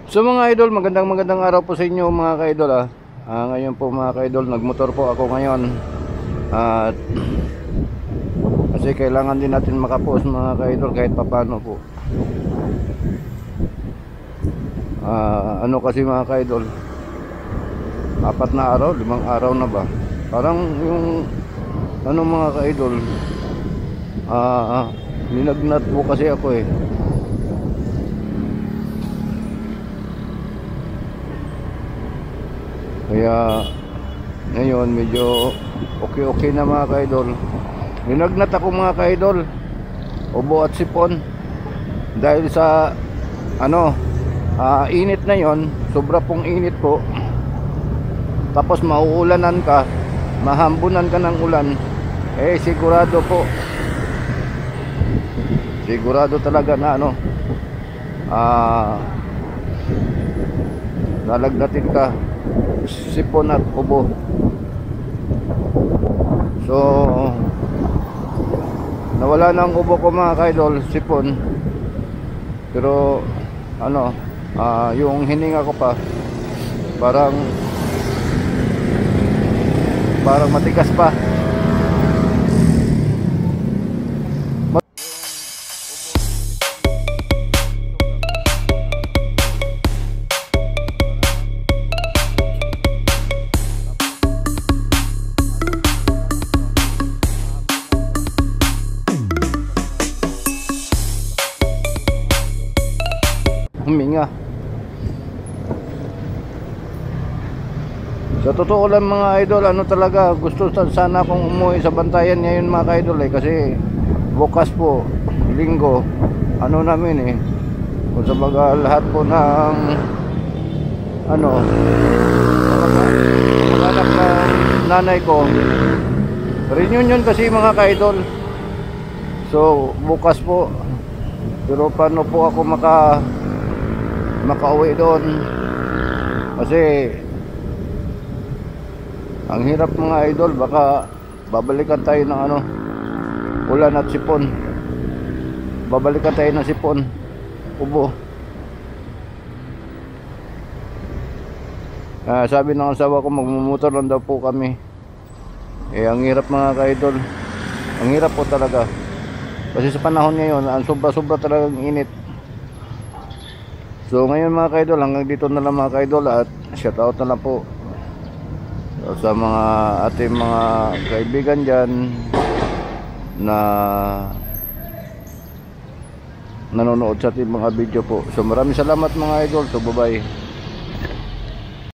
So mga idol, magandang araw po sa inyo mga ka-idol ngayon po mga ka-idol, nagmotor po ako ngayon. At kasi kailangan din natin makapost mga ka-idol kahit papano po. Ano kasi mga ka-idol, 4 na araw, 5 araw na ba? Parang yung ano mga ka-idol, ninagnat po kasi ako eh. Kaya ngayon medyo okay na mga ka-idol. Ninagnat ako mga ka-idol, ubo at sipon, dahil sa init na yon, sobra pong init po. Tapos mauulanan ka, mahambunan ka ng ulan, sigurado po, sigurado talaga na lalagnatin ka, sipon at ubo. So nawala na ang ubo ko mga ka-idol, sipon. Pero yung hininga ko pa parang matigas pa. Huminga. Sa totoo lang mga idol, talaga gusto sana akong umuwi sa Bantayan ngayon mga ka-idol kasi bukas po, linggo, namin kung sa baga lahat po ng anak ng nanay ko, reunion kasi mga ka-idol. So bukas po, pero paano po ako makauwi doon kasi ang hirap mga idol. Baka babalikan tayo ng ulan at sipon, babalikan tayo ng sipon, ubo. Sabi ng asawa ko magmumotor lang daw po kami. Ang hirap mga ka-idol, ang hirap po talaga kasi sa panahon ngayon ang sobra talagang init. So ngayon mga ka-idol, hanggang dito na lang mga ka-idol, at shout out na lang po sa mga ating mga kaibigan dyan na nanonood sa ating mga video po. So maraming salamat mga idol. So bye bye.